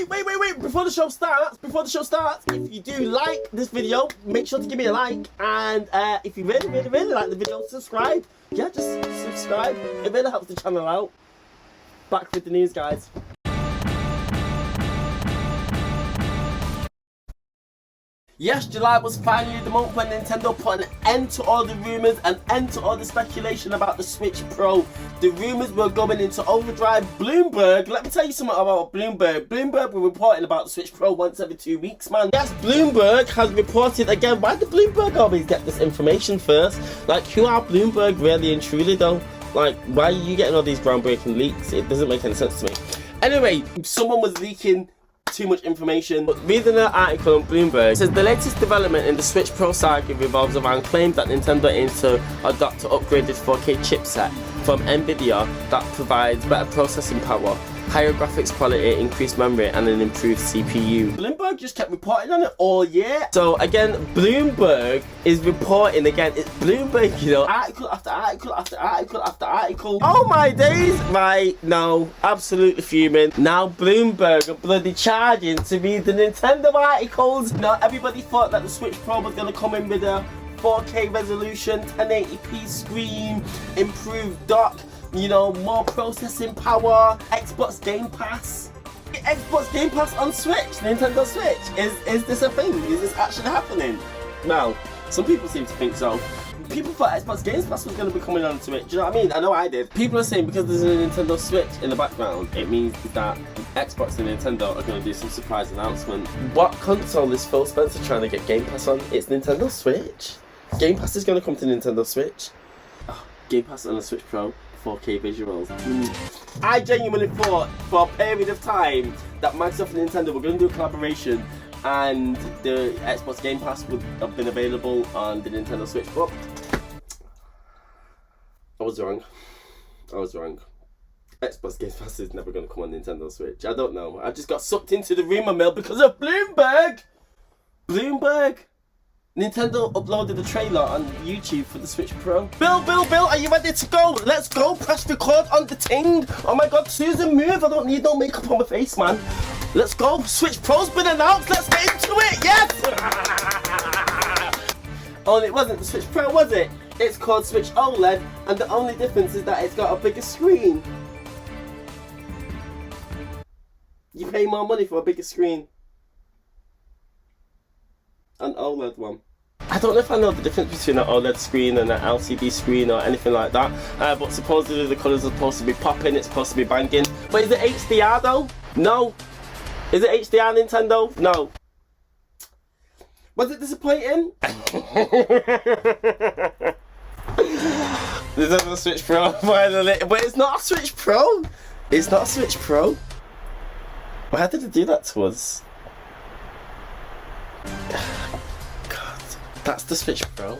wait, before the show starts, if you do like this video, make sure to give me a like, and if you really like the video, subscribe. Yeah, just subscribe. It really helps the channel out. Back with the news, guys. Yes, July was finally the month when Nintendo put an end to all the rumours, an end to all the speculation about the Switch Pro. The rumours were going into overdrive. Bloomberg, let me tell you something about Bloomberg. Bloomberg were reporting about the Switch Pro once every 2 weeks, man. Yes, Bloomberg has reported again. Why did Bloomberg always get this information first? Like, who are Bloomberg really and truly, though? Like, why are you getting all these groundbreaking leaks? It doesn't make any sense to me. Anyway, someone was leaking too much information. But reading an article on Bloomberg, it says the latest development in the Switch Pro saga revolves around claims that Nintendo aims to adopt an upgraded 4K chipset from Nvidia that provides better processing power, higher graphics quality, increased memory, and an improved CPU. Bloomberg just kept reporting on it all year. So again, Bloomberg is reporting again. It's Bloomberg, you know, article after article after article after article. Oh my days! Right, no, absolutely fuming. Now Bloomberg are bloody charging to read the Nintendo articles. Now everybody thought that the Switch Pro was going to come in with a 4K resolution, 1080p screen, improved dock, you know, more processing power, Xbox Game Pass. Xbox Game Pass on Switch, Nintendo Switch. Is this a thing? Is this actually happening? Now, some people seem to think so. People thought Xbox Game Pass was going to be coming on Switch. Do you know what I mean? I know I did. People are saying because there's a Nintendo Switch in the background, it means that Xbox and Nintendo are going to do some surprise announcement. What console is Phil Spencer trying to get Game Pass on? It's Nintendo Switch. Game Pass is going to come to Nintendo Switch. Oh, Game Pass on the Switch Pro. 4K visuals. I genuinely thought for a period of time that Microsoft and Nintendo were going to do a collaboration and the Xbox Game Pass would have been available on the Nintendo Switch, but I was wrong. Xbox Game Pass is never going to come on Nintendo Switch. I don't know. I just got sucked into the rumour mill because of Bloomberg. Nintendo uploaded a trailer on YouTube for the Switch Pro. Bill, are you ready to go? Let's go, press record on the ting. Oh my god, Susan, move. I don't need no makeup on my face, man. Let's go, Switch Pro's been announced. Let's get into it, yes! Oh, and it wasn't the Switch Pro, was it? It's called Switch OLED, and the only difference is that it's got a bigger screen. You pay more money for a bigger screen. An OLED one. I don't know if I know the difference between an OLED screen and an LCD screen or anything like that, but supposedly the colours are supposed to be popping, it's supposed to be banging. But is it HDR though? No. Is it HDR, Nintendo? No. Was it disappointing? This is a Switch Pro finally, but it's not a Switch Pro. It's not a Switch Pro. Why did it do that to us? That's the Switch Pro.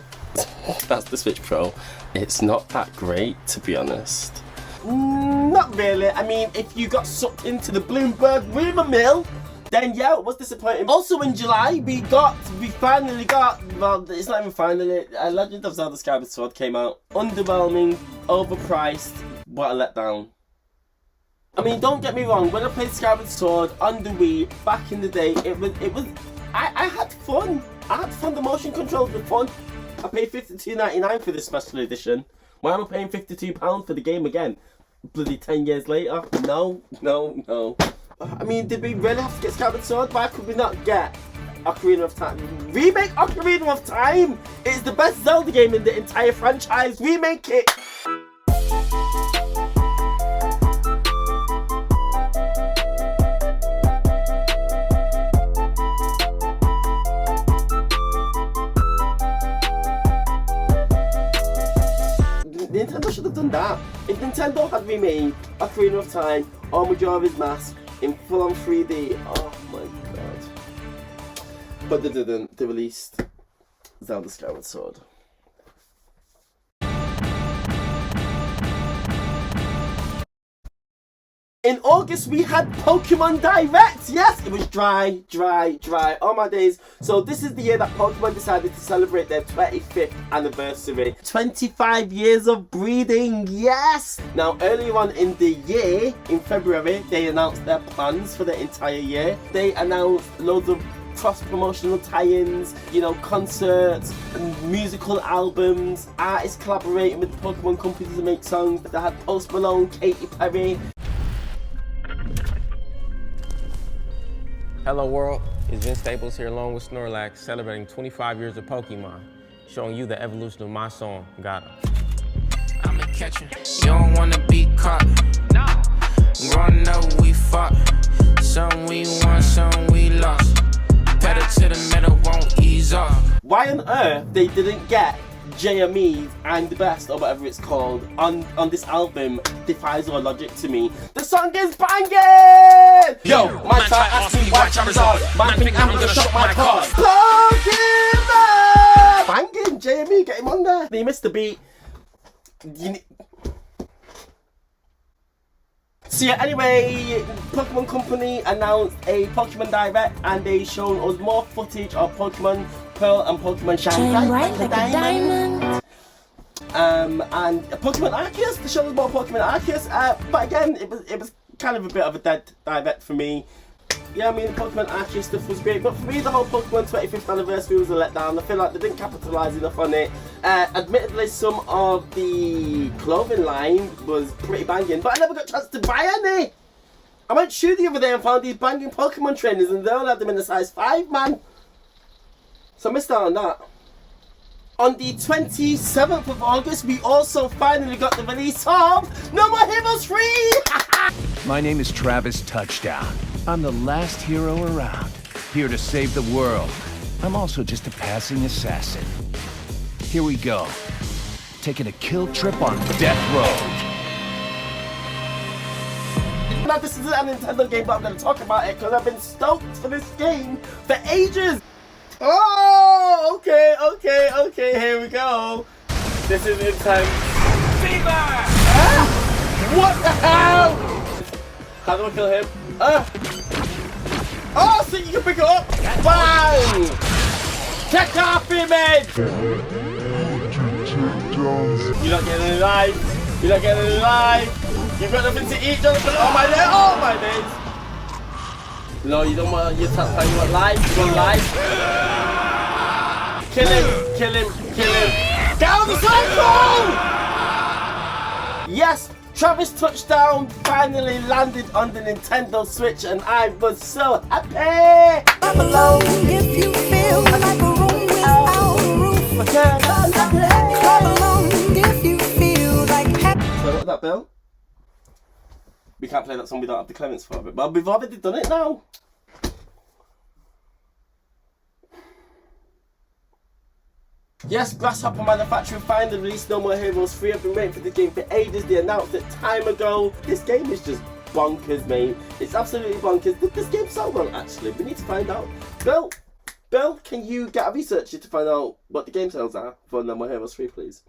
That's the Switch Pro. It's not that great, to be honest. Not really. I mean, if you got sucked into the Bloomberg rumour mill, then yeah, it was disappointing. Also in July, we finally got, well, it's not even finally, Legend of Zelda Skyward Sword came out. Underwhelming, overpriced, what a letdown. I mean, don't get me wrong, when I played Skyward Sword on the Wii back in the day, I had fun. The motion controls were fun. I paid $52.99 for this special edition. Why am I paying £52 for the game again? Bloody 10 years later? No. I mean, did we really have to get Skyward Sword? Why could we not get Ocarina of Time? Remake Ocarina of Time! It's the best Zelda game in the entire franchise. Remake it! Nintendo should have done that. If Nintendo had remade Ocarina of Time or Majora's Mask in full-on 3D, oh my god. But they didn't. They released Zelda Skyward Sword. In August, we had Pokemon Direct. Yes, it was dry, all my days. So this is the year that Pokemon decided to celebrate their 25th anniversary. 25 years of breeding, yes! Now, earlier on in the year, in February, they announced their plans for the entire year. They announced loads of cross-promotional tie-ins, you know, concerts, musical albums, artists collaborating with the Pokemon companies to make songs. They had Post Malone, Katy Perry. Hello world, it's Vince Staples here along with Snorlax, celebrating 25 years of Pokemon, showing you the evolution of my song, Gotta. I'm a catcher, you don't wanna be caught. Growing up we fought, some we won, some we lost. Pedal to the metal, won't ease off. Why on earth they didn't get JME's I'm the Best, or whatever it's called, on this album defies all logic to me. The song is banging! Yo, my child asked me why I result. Man think I'm gonna shut my car. Pokemon! Banging, JME, get him on there. They missed the beat. So yeah, anyway, Pokemon Company announced a Pokemon Direct and they showed us more footage of Pokemon Pearl and Pokemon Shine Bright like a diamond. And Pokemon Arceus, the show was more Pokemon Arceus, but again, it was kind of a bit of a dead Direct for me. Yeah, I mean, the Pokemon Arceus stuff was great, but for me, the whole Pokemon 25th anniversary was a letdown. I feel like they didn't capitalise enough on it. Admittedly, some of the clothing line was pretty banging, but I never got a chance to buy any. I went shoe the other day and found these banging Pokemon trainers, and they all had them in a size 5, man. So I missed out on that. On the 27th of August, we also finally got the release of No More Heroes 3! My name is Travis Touchdown. I'm the last hero around, here to save the world. I'm also just a passing assassin. Here we go, taking a kill trip on Death Road. Now this isn't a Nintendo game, but I'm going to talk about it because I've been stoked for this game for ages. Oh, okay, here we go. This is intense. Fever! What the hell? How do I kill him? Oh, so you can pick it up. Bang! Check off image! You're not getting any life. You're not getting any life. You've got nothing to eat, JonaFun. Oh my days! Oh my days! No, you don't want your tap. You want life. You want life. Kill him! Kill him! Kill him! Get out of the cycle! Yes! Travis Touchdown finally landed on the Nintendo Switch and I was so happy! Clap along if you feel like a room without a roof. Clap along if you feel like happy. So what that, Bill? We can't play that song, we don't have the clearance for it. But we've already done it now. Yes, Grasshopper Manufacturing finally released No More Heroes 3. I've been waiting for this game for ages. They announced it time ago. This game is just bonkers, mate. It's absolutely bonkers. Did this game sell well, actually? We need to find out. Bill, can you get a researcher to find out what the game sales are for No More Heroes 3, please?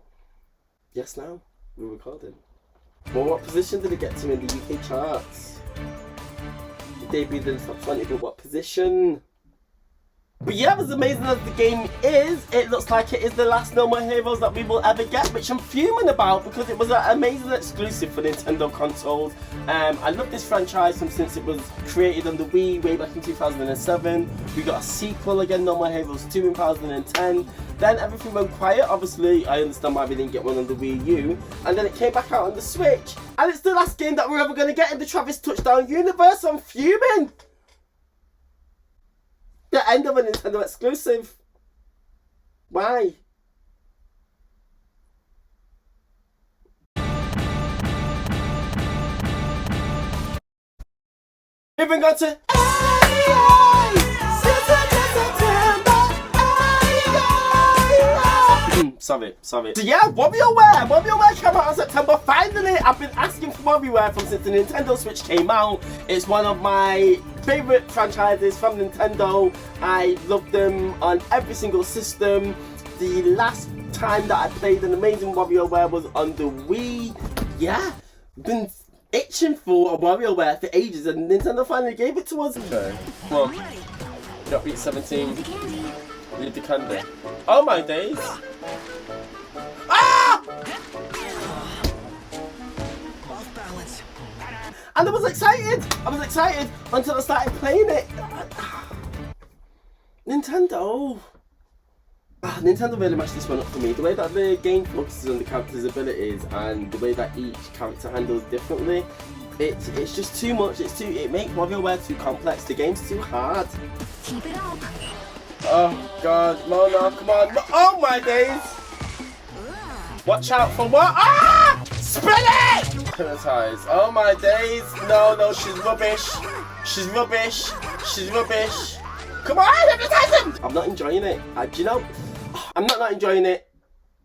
Yes, now. We're recording. Well, what position did it get to in the UK charts? It debuted in the top 20, but what position? But yeah, as amazing as the game is, it looks like it is the last No More Heroes that we will ever get, which I'm fuming about because it was an amazing exclusive for Nintendo consoles. I love this franchise since it was created on the Wii way back in 2007. We got a sequel again, No More Heroes 2 in 2010. Then everything went quiet. Obviously, I understand why we didn't get one on the Wii U. And then it came back out on the Switch. And it's the last game that we're ever going to get in the Travis Touchdown universe. I'm fuming! The end of a Nintendo exclusive. Why? Moving on to sorry. So yeah, WarioWare came out in September. Finally, I've been asking for WarioWare since the Nintendo Switch came out. It's one of my favourite franchises from Nintendo. I love them on every single system. The last time that I played an amazing WarioWare was on the Wii. Yeah, been itching for a WarioWare for ages, and Nintendo finally gave it to us. Okay. Come on. Got beat 17. Read the candy. Oh my days. Ah! And I was excited until I started playing it. Nintendo. Nintendo really matched this one up for me. The way that the game focuses on the character's abilities and the way that each character handles differently, it's just too much. It makes WarioWare too complex. The game's too hard. Keep it up. Oh god, Mona, come on. Oh my days. Watch out for what? Ah! Spin it! Hypnotize. Oh my days. No, she's rubbish. She's rubbish. She's rubbish. Come on, hypnotize him! I'm not enjoying it. Do you know? I'm not enjoying it,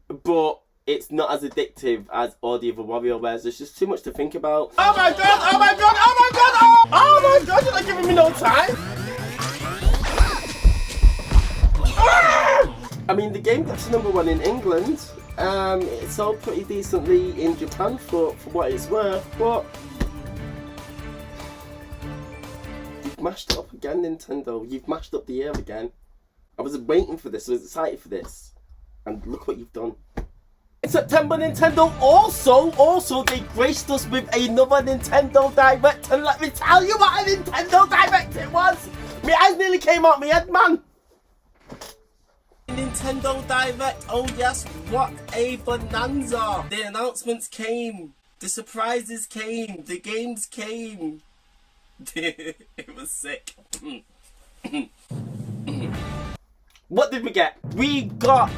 but it's not as addictive as all the other WarioWares. There's just too much to think about. Oh my god! Oh my god! Oh my god! Oh my god! You're not giving me no time. I mean, the game got to #1 in England. It sold pretty decently in Japan for what it's worth, but you've mashed it up again, Nintendo. You've mashed up the year again. I was waiting for this. I was excited for this, and look what you've done. In September, Nintendo also they graced us with another Nintendo Direct, and let me tell you what a Nintendo Direct it was. My eyes nearly came out my head, man. Nintendo Direct, oh yes, what a bonanza. The announcements came, the surprises came, the games came. It was sick. What did we get? We got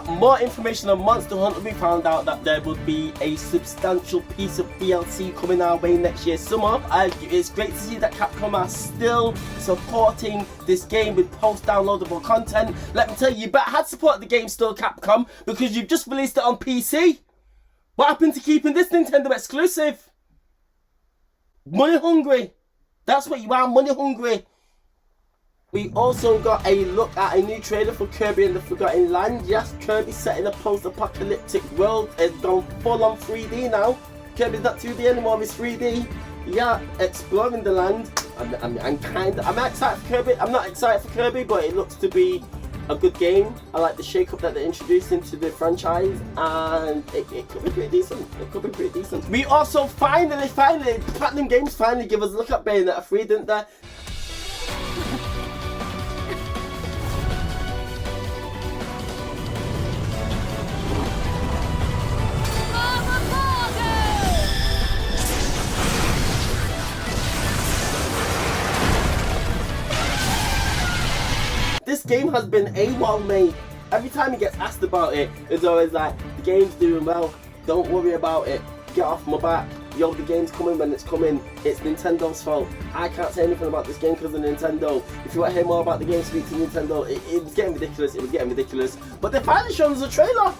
more information on Monster Hunter. We found out that there would be a substantial piece of DLC coming our way next year summer. It's great to see that Capcom are still supporting this game with post-downloadable content. Let me tell you, you better had supported the game still, Capcom, because you've just released it on PC. What happened to keeping this Nintendo exclusive? Money hungry. That's what you are, money hungry. We also got a look at a new trailer for Kirby and the Forgotten Land. Yes, Kirby's set in a post-apocalyptic world. It's gone full on 3D now. Kirby's not 2D anymore, it's 3D. Yeah, exploring the land. I'm excited for Kirby. I'm not excited for Kirby, but it looks to be a good game. I like the shake-up that they're introducing to the franchise, and it could be pretty decent. It could be pretty decent. We also finally, Platinum Games finally give us a look at Bayonetta 3, didn't they? This game has been AWOL, mate. Every time he gets asked about it, it's always like, the game's doing well, don't worry about it, get off my back, yo, the game's coming when it's coming, it's Nintendo's fault, I can't say anything about this game because of Nintendo, if you want to hear more about the game, speak to Nintendo. It was getting ridiculous, but they finally showed us a trailer.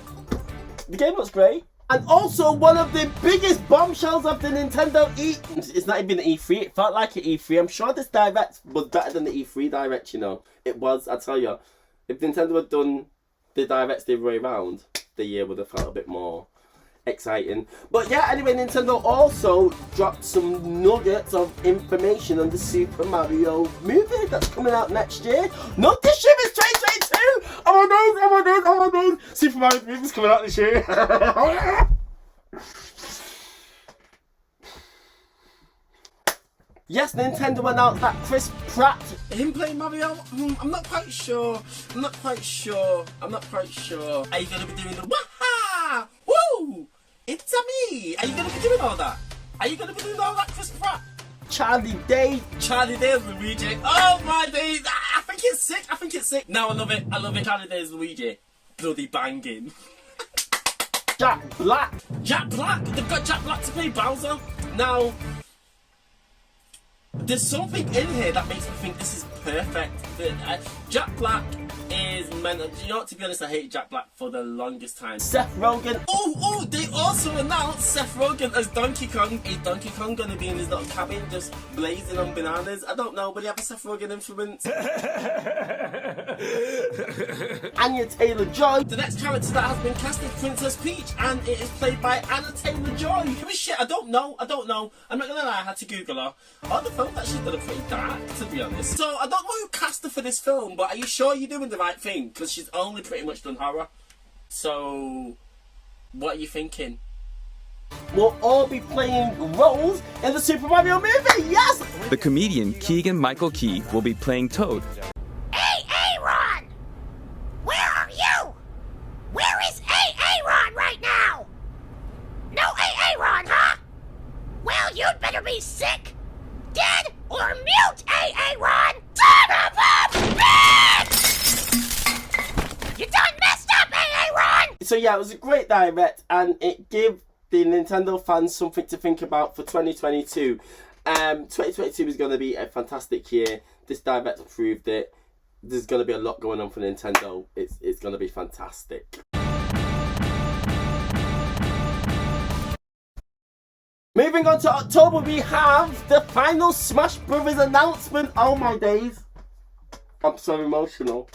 The game looks great. And also one of the biggest bombshells of the Nintendo it's not even an E3, it felt like an E3. I'm sure this Direct was better than the E3 Direct, you know. It was, I tell you. If Nintendo had done the Directs the other way around, the year would have felt a bit more exciting. But yeah, anyway, Nintendo also dropped some nuggets of information on the Super Mario movie that's coming out next year. Not this year, it's 2022! Oh my god! Super Mario movie's coming out this year. Yes, Nintendo announced that Chris Pratt, him playing Mario, I'm not quite sure. Are you going to be doing the waha? Woo! It's a me! Are you going to be doing all that? Chris Pratt? Charlie Day as Luigi. Oh my days! I think it's sick. No, I love it. Charlie Day as Luigi. Bloody banging. Jack Black. They've got Jack Black to play Bowser. Now, there's something in here that makes me think this is perfect. Jack Black is meant to, you know what, to be honest, I hated Jack Black for the longest time. Seth Rogen. Oh, they also announced Seth Rogen as Donkey Kong. Is Donkey Kong gonna be in his little cabin just blazing on bananas? I don't know, but he have a Seth Rogen influence. Anya Taylor-Joy. The next character that has been cast is Princess Peach, and it is played by Anna Taylor-Joy. Who is she? I don't know. I'm not gonna lie, I had to Google her. Oh, the film's actually gonna pretty dark, to be honest. So, I don't know who cast her for this film, but are you sure you're doing the right thing? Because she's only pretty much done horror. So, what are you thinking? We'll all be playing roles in the Super Mario movie, yes! The comedian Keegan-Michael Key will be playing Toad. Hey, Aaron! Where are you? Where is Aaron right now? No Aaron, huh? Well, you'd better be sick, dead, or mute Aaron! Son of a bitch! You done messed up, Aaron! So yeah, it was a great direct, and it gave the Nintendo fans something to think about for 2022. 2022 is going to be a fantastic year. This direct proved it. There's going to be a lot going on for Nintendo. It's going to be fantastic. Moving on to October, we have the final Smash Brothers announcement. Oh my days. I'm so emotional.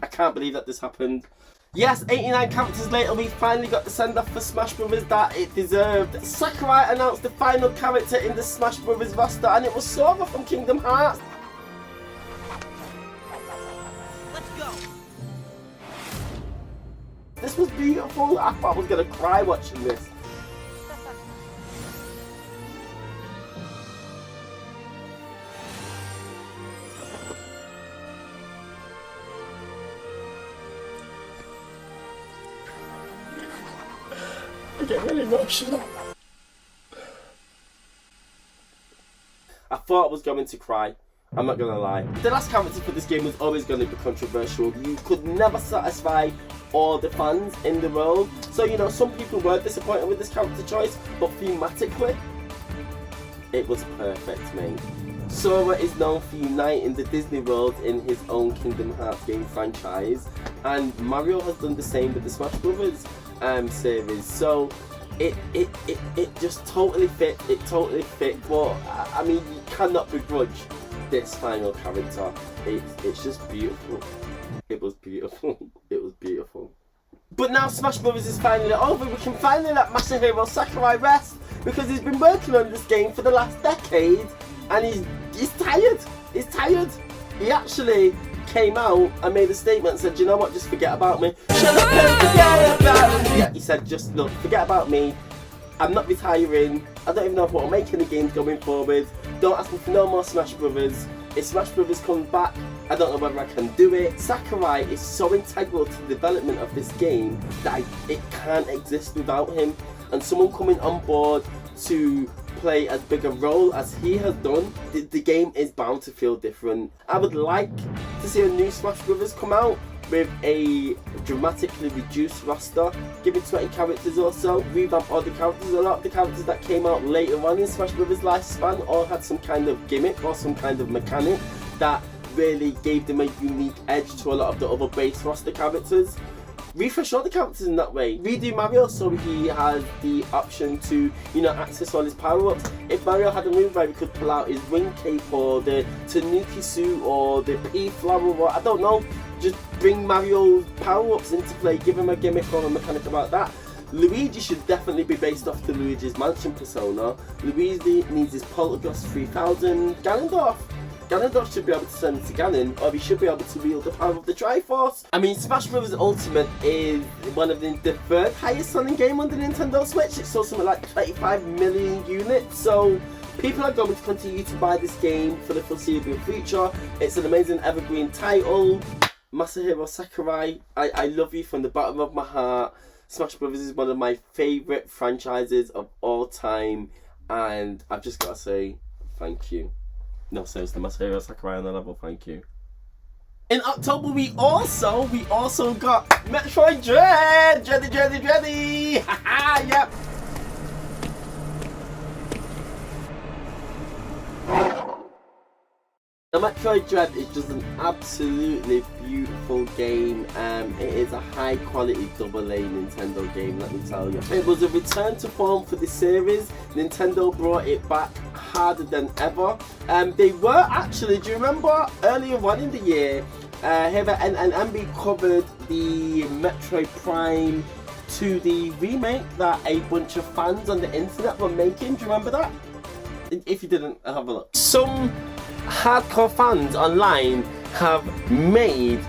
I can't believe that this happened. Yes, 89 characters later, we finally got the send-off for Smash Brothers that it deserved. Sakurai announced the final character in the Smash Brothers roster, and it was Sora from Kingdom Hearts. Let's go. This was beautiful. I thought I was going to cry watching this. I get really emotional. I thought I was going to cry. I'm not gonna lie. The last character for this game was always going to be controversial. You could never satisfy all the fans in the world. So, you know, some people were disappointed with this character choice, but thematically, it was perfect, mate. Sora is known for uniting the Disney world in his own Kingdom Hearts game franchise, and Mario has done the same with the Smash Brothers series. So it just totally fit. It totally fit. But I mean, you cannot begrudge this final character. It's just beautiful. It was beautiful. It was beautiful. But now Smash Brothers is finally over. We can finally let Masahiro Sakurai rest, because he's been working on this game for the last decade, and he's tired. He's tired. He actually came out and made a statement and said, you know what, just forget about me. Shut up and forget about me. Yeah, he said, just look, forget about me. I'm not retiring. I don't even know if I'll make any games going forward. Don't ask me for no more Smash Brothers. If Smash Brothers comes back, I don't know whether I can do it. Sakurai is so integral to the development of this game that it can't exist without him. And someone coming on board to play as big a role as he has done, the game is bound to feel different. I would like to see a new Smash Brothers come out with a dramatically reduced roster, give it 20 characters or so, revamp all the characters. A lot of the characters that came out later on in Smash Brothers lifespan all had some kind of gimmick or some kind of mechanic that really gave them a unique edge to a lot of the other base roster characters. Refresh all the characters in that way. Redo Mario so he has the option to, you know, access all his power-ups. If Mario had a move where he could pull out his wing cape or the Tanuki suit or the pea flower, or I don't know, just bring Mario's power-ups into play, give him a gimmick or a mechanic about that. Luigi should definitely be based off the Luigi's Mansion persona. Luigi needs his Poltergust 3000. Ganondorf should be able to send it to Ganon, or he should be able to wield the power of the Triforce. I mean, Smash Bros. Ultimate is one of the third highest selling game on the Nintendo Switch. It sold something like 25 million units, so people are going to continue to buy this game for the foreseeable future. It's an amazing evergreen title. Masahiro Sakurai, I love you from the bottom of my heart. Smash Bros. Is one of my favourite franchises of all time, and I've just got to say thank you. No, seriously, Masahiro Sakurai on the level, thank you. In October, we also got Metroid Dread! Dready! Haha, yep! The Metroid Dread is just an absolutely beautiful game. It is a high quality AA Nintendo game, let me tell you. It was a return to form for the series. Nintendo brought it back harder than ever. They were actually, do you remember earlier on in the year, here at N.N.N we covered the Metroid Prime 2D remake that a bunch of fans on the internet were making. Do you remember that? If you didn't, have a look. Some hardcore fans online have made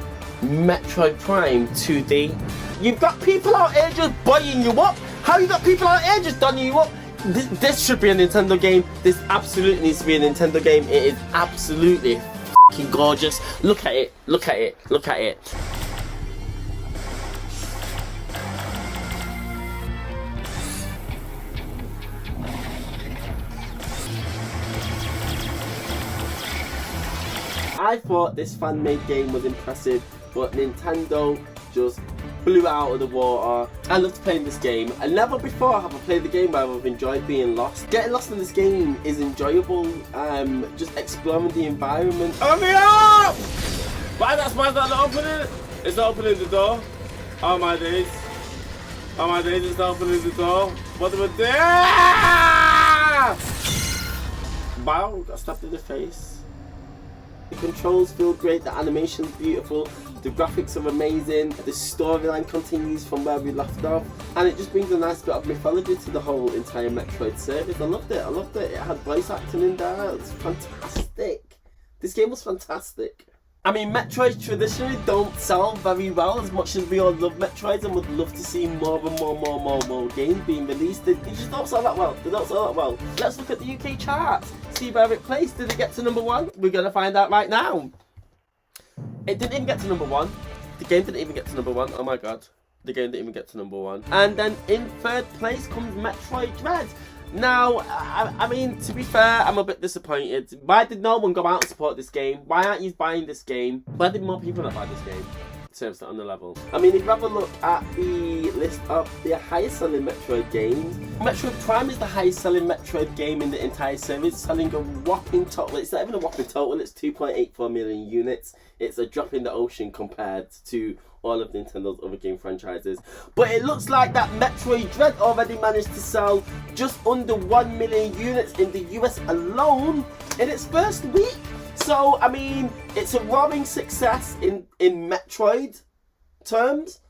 Metroid Prime 2D. You've got people out here just buying you up. How you got people out here just donning you up? This should be a Nintendo game. This absolutely needs to be a Nintendo game. It is absolutely f***ing gorgeous. Look at it. Look at it. Look at it. I thought this fan-made game was impressive, but Nintendo just blew it out of the water. I loved playing this game, and never before have I played the game where I've enjoyed being lost. Getting lost in this game is enjoyable, just exploring the environment. Open me up! Why that's not opening? It's not opening the door. Oh my days. Oh my days, it's not opening the door. What do I do? Wow, got stabbed in the face. The controls feel great, the animation's beautiful, the graphics are amazing, the storyline continues from where we left off, and it just brings a nice bit of mythology to the whole entire Metroid series. I loved it, I loved it. It had voice acting in there, it was fantastic. This game was fantastic. I mean, Metroids traditionally don't sell very well as much as we all love Metroids and would love to see more and more games being released. They just don't sell that well. They don't sell that well. Let's look at the UK charts. See where it placed. Did it get to number 1? We're going to find out right now. It didn't even get to number 1. The game didn't even get to number 1. Oh my god. The game didn't even get to number 1. And then in 3rd place comes Metroid Dread. Now, I mean, to be fair, I'm a bit disappointed. Why did no one go out and support this game? Why aren't you buying this game? Why did more people not buy this game? Serves that on the level. I mean, if you have a look at the list of the highest selling Metroid games, Metroid Prime is the highest selling Metroid game in the entire series, selling a whopping total. It's not even a whopping total, it's 2.84 million units. It's a drop in the ocean compared to all of Nintendo's other game franchises. But it looks like that Metroid Dread already managed to sell just under 1 million units in the US alone in its first week. So, I mean, it's a roaring success in Metroid terms.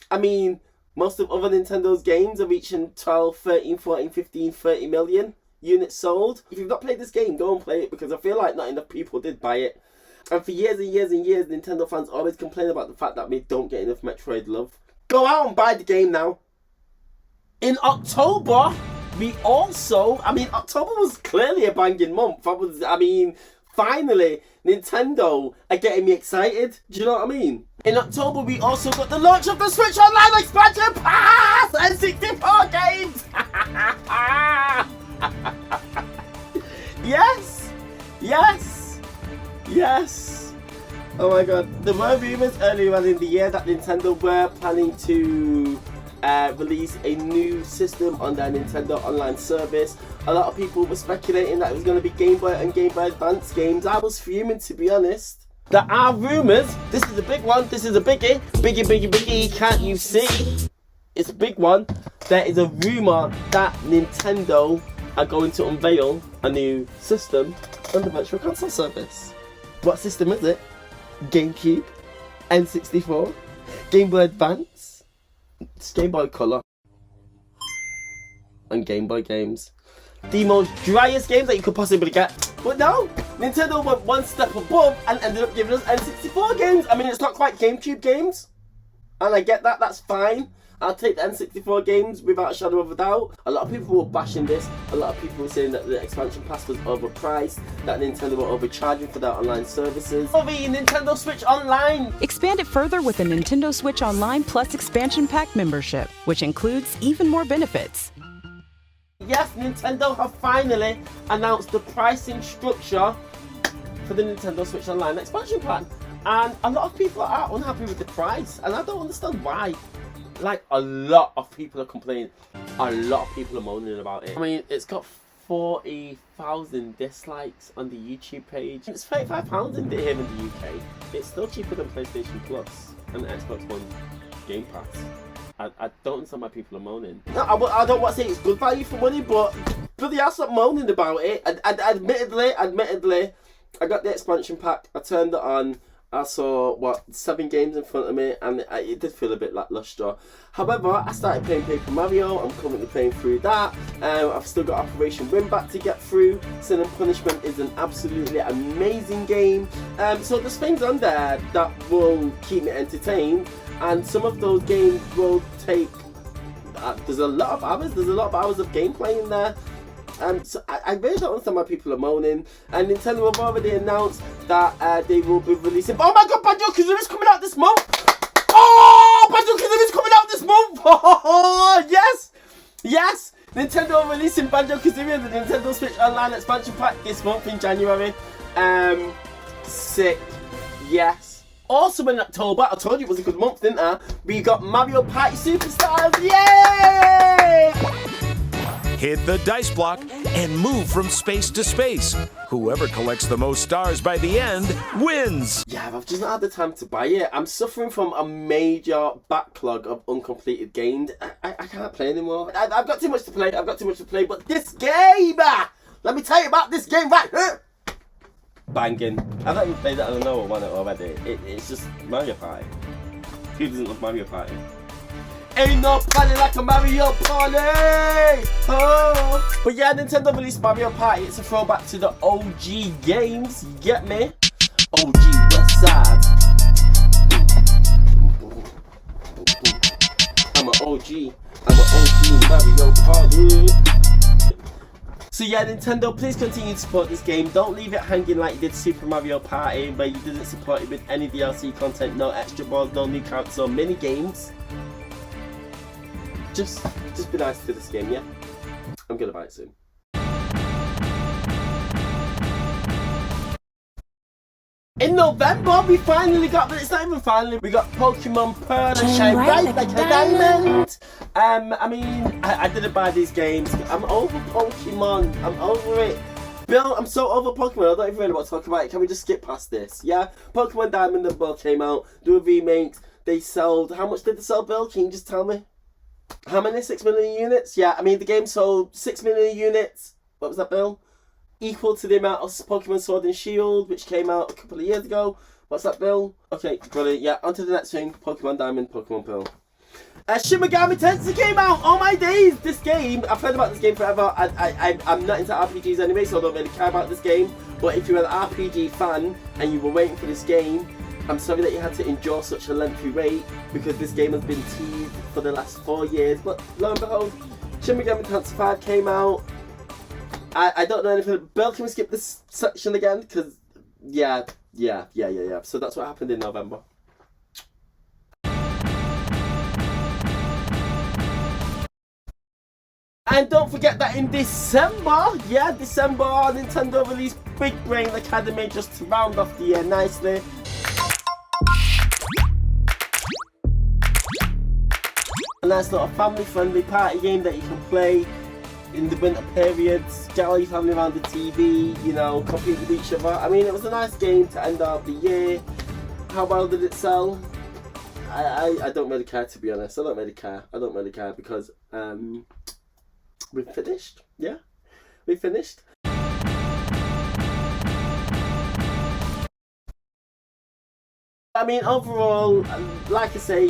I mean, most of other Nintendo's games are reaching 12, 13, 14, 15, 30 million units sold. If you've not played this game, go and play it, because I feel like not enough people did buy it. And for years and years and years, Nintendo fans always complain about the fact that we don't get enough Metroid love. Go out and buy the game now. In October, we also... I mean, October was clearly a banging month. Finally, Nintendo are getting me excited. Do you know what I mean? In October, we also got the launch of the Switch Online expansion pass and 64 games. Yes, yes, yes. Oh my god. There were rumors earlier on in the year that Nintendo were planning to release a new system on their Nintendo Online service. A lot of people were speculating that it was going to be Game Boy and Game Boy Advance games. I was fuming, to be honest. There are rumours. This is a big one. This is a biggie. Biggie, can't you see? It's a big one. There is a rumour that Nintendo are going to unveil a new system on the Virtual Console service. What system is it? GameCube? N64? Game Boy Advance? It's Game Boy Color? And Game Boy games. The most driest games that you could possibly get. But no, Nintendo went one step above and ended up giving us N64 games. I mean, it's not quite GameCube games, and I get that, that's fine. I'll take the N64 games without a shadow of a doubt. A lot of people were bashing this. A lot of people were saying that the expansion pass was overpriced, that Nintendo were overcharging for their online services. The Nintendo Switch Online! Expand it further with a Nintendo Switch Online Plus Expansion Pack membership, which includes even more benefits. Yes, Nintendo have finally announced the pricing structure for the Nintendo Switch Online expansion plan. And a lot of people are unhappy with the price, and I don't understand why. Like, a lot of people are complaining. A lot of people are moaning about it. I mean, it's got 40,000 dislikes on the YouTube page. It's £35 in here in the UK. It's still cheaper than PlayStation Plus and Xbox One Game Pass. I don't understand why people are moaning. No, I don't want to say it's good value for money, but bloody hell, stop moaning about it. Admittedly, I got the expansion pack. I turned it on. I saw, what, 7 games in front of me, and it did feel a bit lackluster. However, I started playing Paper Mario. I'm currently playing through that. I've still got Operation Windback to get through. Sin and Punishment is an absolutely amazing game. So there's things on there that will keep me entertained, and some of those games will take... there's a lot of hours. There's a lot of hours of gameplay in there. So I really don't understand why people are moaning. And Nintendo have already announced that they will be releasing... Oh my god, Banjo-Kazooie is coming out this month! Oh, Banjo-Kazooie is coming out this month! Oh, yes! Yes! Nintendo are releasing Banjo-Kazooie and the Nintendo Switch Online expansion pack this month in January. Sick. Yes. Also in October, I told you it was a good month, didn't I? We got Mario Party Superstars. Yay! Hit the dice block and move from space to space. Whoever collects the most stars by the end wins. Yeah, I've just not had the time to buy it. I'm suffering from a major backlog of uncompleted games. I can't play anymore. I've got too much to play. But this game, let me tell you about this game right here. Banging. I've not even played it. I don't know what one it already. It's just Mario Party. Who doesn't love Mario Party? Ain't no party like a Mario Party! Oh! But yeah, Nintendo released Mario Party. It's a throwback to the OG games. You get me? OG West Side. I'm an OG. Mario Party. So yeah, Nintendo, please continue to support this game. Don't leave it hanging like you did Super Mario Party, where you didn't support it with any DLC content, no extra balls, no new characters or mini games. Just be nice to this game, yeah? I'm gonna buy it soon. In November, we finally got, but it's not even finally, we got Pokemon Pearl and Shine Bright like a diamond. I mean, I didn't buy these games. I'm over Pokemon. I'm over it. Bill, I'm so over Pokemon, I don't even really want to talk about it. Can we just skip past this? Yeah? Pokemon Diamond and Pearl came out, do a remake. They sold, how much did they sell, Bill? Can you just tell me? How many? 6 million units? Yeah, I mean, the game sold 6 million units. What was that, Bill? Equal to the amount of Pokemon Sword and Shield, which came out a couple of years ago. What's that, Bill? Okay, brilliant. Yeah, on to the next thing. Pokemon Diamond, Pokemon Pearl. Shin Megami Tensei came out! Oh my days! This game, I've heard about this game forever. I'm not into RPGs anyway, so I don't really care about this game. But if you're an RPG fan and you were waiting for this game, I'm sorry that you had to endure such a lengthy wait, because this game has been teased for the last 4 years. But lo and behold, Shin Megami Tensei 5 came out. I don't know anything. Bill, can we skip this section again? Because, yeah. So that's what happened in November. And don't forget that in December, Nintendo released Big Brain Academy just to round off the year nicely. A nice little family-friendly party game that you can play in the winter periods, get all your family around the TV, you know, compete with each other. I mean, it was a nice game to end out the year. How well did it sell? I don't really care, to be honest. I don't really care because we've finished. Yeah, we finished. I mean, overall, like I say,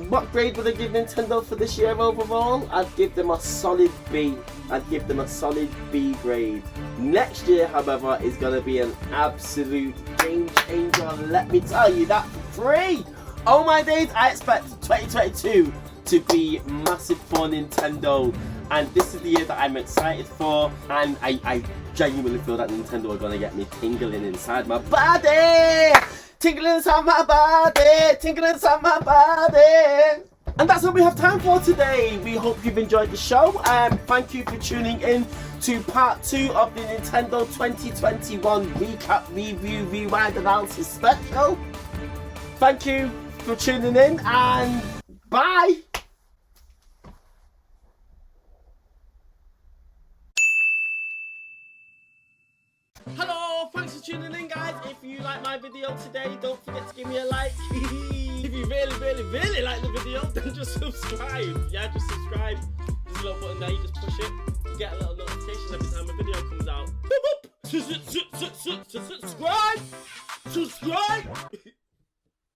what grade would I give Nintendo for this year overall? I'd give them a solid B. I'd give them a solid B grade. Next year, however, is going to be an absolute game changer. Let me tell you that for free. Oh my days, I expect 2022 to be massive for Nintendo. And this is the year that I'm excited for. And I genuinely feel that Nintendo are going to get me tingling inside my body. Tingling inside my body, tingling inside my body. And that's all we have time for today. We hope you've enjoyed the show. Thank you for tuning in to part 2 of the Nintendo 2021 Recap Review Rewind Analysis Special. Thank you for tuning in and bye. Hello, thanks for tuning in, guys. If you like my video today, don't forget to give me a like. If you really like the video, then just subscribe. Yeah, just subscribe. There's a little button there, you just push it. You get a little notification every time a video comes out. Boop, boop. Subscribe!